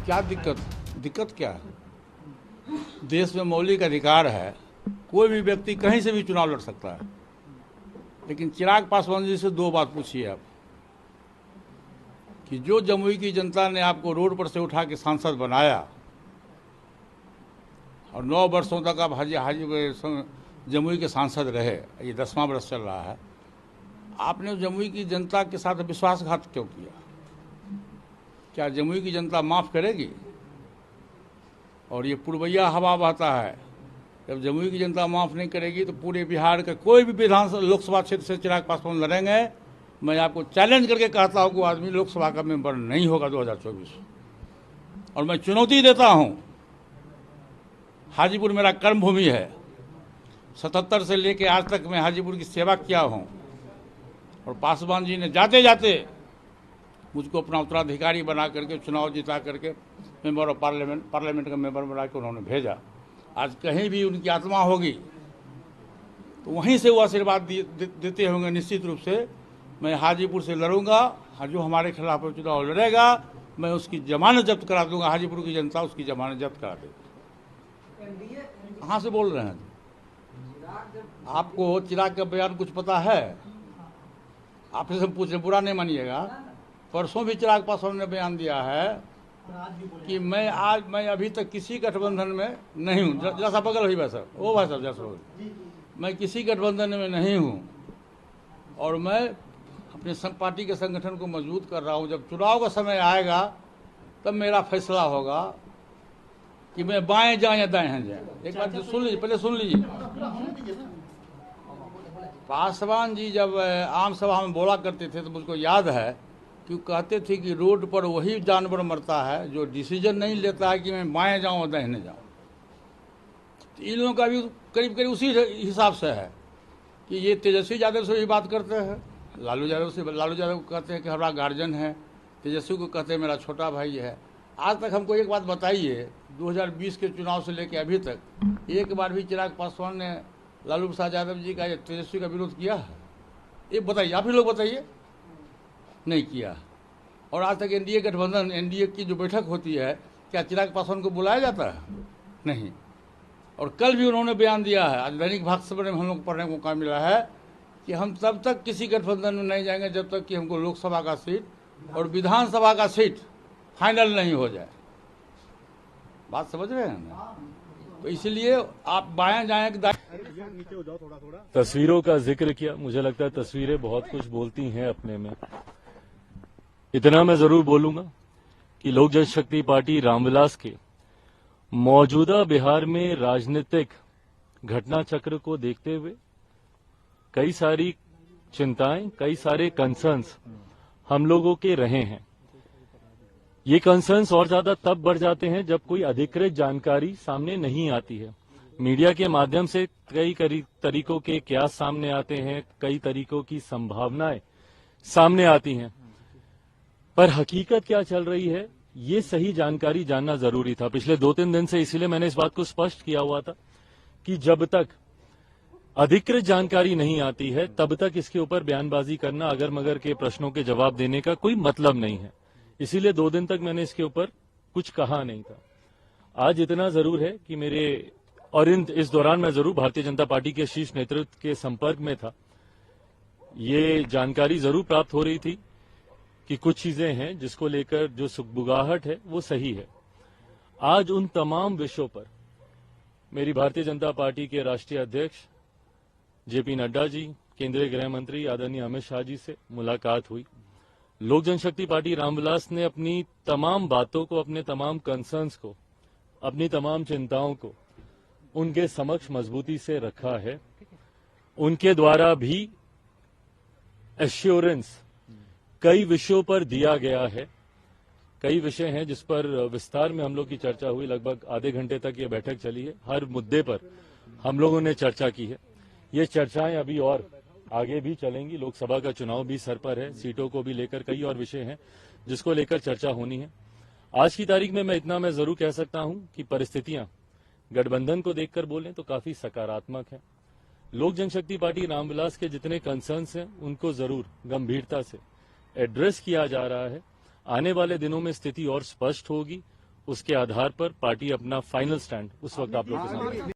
क्या दिक्कत क्या है? देश में मौलिक अधिकार है, कोई भी व्यक्ति कहीं से भी चुनाव लड़ सकता है। लेकिन चिराग पासवान जी से दो बात पूछिए आप कि जो जमुई की जनता ने आपको रोड पर से उठा के सांसद बनाया और 9 वर्षों तक आप जमुई के सांसद रहे, ये 10वां वर्ष चल रहा है, आपने जमुई की जनता के साथ विश्वासघात क्यों किया? क्या जमुई की जनता माफ़ करेगी? और ये पुरवैया हवा बहता है, जब जमुई की जनता माफ़ नहीं करेगी तो पूरे बिहार का कोई भी विधानसभा लोकसभा क्षेत्र से चिराग पासवान लड़ेंगे। मैं आपको चैलेंज करके कहता हूँ कि आदमी लोकसभा का मेंबर नहीं होगा 2024। और मैं चुनौती देता हूँ, हाजीपुर मेरा कर्म भूमि है, 77 से लेके आज तक मैं हाजीपुर की सेवा किया हूँ। और पासवान जी ने जाते जाते मुझको अपना उत्तराधिकारी बना करके चुनाव जिता करके मेंबर ऑफ पार्लियामेंट का मेंबर बना के उन्होंने भेजा। आज कहीं भी उनकी आत्मा होगी तो वहीं से वो आशीर्वाद देते होंगे। निश्चित रूप से मैं हाजीपुर से लड़ूंगा, जो हमारे खिलाफ चुनाव लड़ेगा मैं उसकी जमानत जब्त करा दूंगा। हाजीपुर की जनता उसकी जमानत जब्त करा देगी। कहाँ से बोल रहे हैं? आपको चिराग का बयान कुछ पता है? आपसे सब पूछ रहे, बुरा नहीं मानिएगा। परसों भी चिराग पासवान ने बयान दिया है कि मैं अभी तक किसी गठबंधन में नहीं हूँ। जरा सा बगल हुई भाई साहब, ओ भाई साहब जरा, मैं किसी गठबंधन में नहीं हूँ और मैं अपने पार्टी के संगठन को मजबूत कर रहा हूँ। जब चुनाव का समय आएगा तब मेरा फैसला होगा कि मैं बाएं जाएं या दाएं जाएं। एक बात सुन लीजिए, पहले सुन लीजिए। पासवान जी जब आम सभा में बोला करते थे तो मुझको याद है कि कहते थे कि रोड पर वही जानवर मरता है जो डिसीजन नहीं लेता है कि मैं बाएं जाऊं और दाहिने जाऊं। तो इन लोगों का भी करीब करीब उसी हिसाब से है कि ये तेजस्वी यादव से भी बात करते हैं, लालू यादव को कहते हैं कि हमारा गार्जियन है, तेजस्वी को कहते हैं मेरा छोटा भाई है। आज तक हमको एक बात बताइए, 2020 के चुनाव से लेकर अभी तक एक बार भी चिराग पासवान ने लालू प्रसाद यादव जी का या तेजस्वी का विरोध किया है? ये बताइए, आप ही लोग बताइए। नहीं किया। और आज तक एनडीए गठबंधन, एनडीए की जो बैठक होती है, क्या चिराग पासवान को बुलाया जाता है? नहीं। और कल भी उन्होंने बयान दिया है, आज दैनिक भास्कर में हम लोग पढ़ने को मौका मिला है कि हम तब तक किसी गठबंधन में नहीं जाएंगे जब तक कि हमको लोकसभा का सीट और विधानसभा का सीट फाइनल नहीं हो जाए। बात समझ रहे हैं ना? तो इसलिए आप बाएं जाएं कि तस्वीरों का जिक्र किया, मुझे लगता है तस्वीरें बहुत कुछ बोलती हैं अपने में। इतना मैं जरूर बोलूंगा कि लोक जनशक्ति पार्टी रामविलास के मौजूदा बिहार में राजनीतिक घटना चक्र को देखते हुए कई सारी चिंताएं, कई सारे कंसर्न्स हम लोगों के रहे हैं। ये कंसर्न्स और ज्यादा तब बढ़ जाते हैं जब कोई अधिकृत जानकारी सामने नहीं आती है। मीडिया के माध्यम से कई तरीकों के कयास सामने आते हैं, कई तरीकों की संभावनाएं सामने आती हैं, पर हकीकत क्या चल रही है ये सही जानकारी जानना जरूरी था। पिछले 2-3 दिन से इसीलिए मैंने इस बात को स्पष्ट किया हुआ था कि जब तक अधिकृत जानकारी नहीं आती है तब तक इसके ऊपर बयानबाजी करना, अगर मगर के प्रश्नों के जवाब देने का कोई मतलब नहीं है। इसीलिए 2 दिन तक मैंने इसके ऊपर कुछ कहा नहीं था। आज इतना जरूर है कि इस दौरान मैं जरूर भारतीय जनता पार्टी के शीर्ष नेतृत्व के संपर्क में था। ये जानकारी जरूर प्राप्त हो रही थी कि कुछ चीजें हैं जिसको लेकर जो सुगबुगाहट है वो सही है। आज उन तमाम विषयों पर मेरी भारतीय जनता पार्टी के राष्ट्रीय अध्यक्ष जेपी नड्डा जी, केंद्रीय गृह मंत्री आदरणीय अमित शाह जी से मुलाकात हुई। लोक जनशक्ति पार्टी रामविलास ने अपनी तमाम बातों को, अपने तमाम कंसर्न्स को, अपनी तमाम चिंताओं को उनके समक्ष मजबूती से रखा है। उनके द्वारा भी एश्योरेंस कई विषयों पर दिया गया है। कई विषय हैं जिस पर विस्तार में हम लोग की चर्चा हुई। लगभग आधे घंटे तक ये बैठक चली है। हर मुद्दे पर हम लोगों ने चर्चा की है। ये चर्चाएं अभी और आगे भी चलेंगी। लोकसभा का चुनाव भी सर पर है, सीटों को भी लेकर कई और विषय हैं जिसको लेकर चर्चा होनी है। आज की तारीख में मैं इतना जरूर कह सकता हूं कि परिस्थितियां गठबंधन को देखकर बोलें तो काफी सकारात्मक है। लोक जनशक्ति पार्टी रामविलास के जितने कंसर्न्स हैं उनको जरूर गंभीरता से एड्रेस किया जा रहा है। आने वाले दिनों में स्थिति और स्पष्ट होगी उसके आधार पर पार्टी अपना फाइनल स्टैंड उस वक्त आप लोग के सामने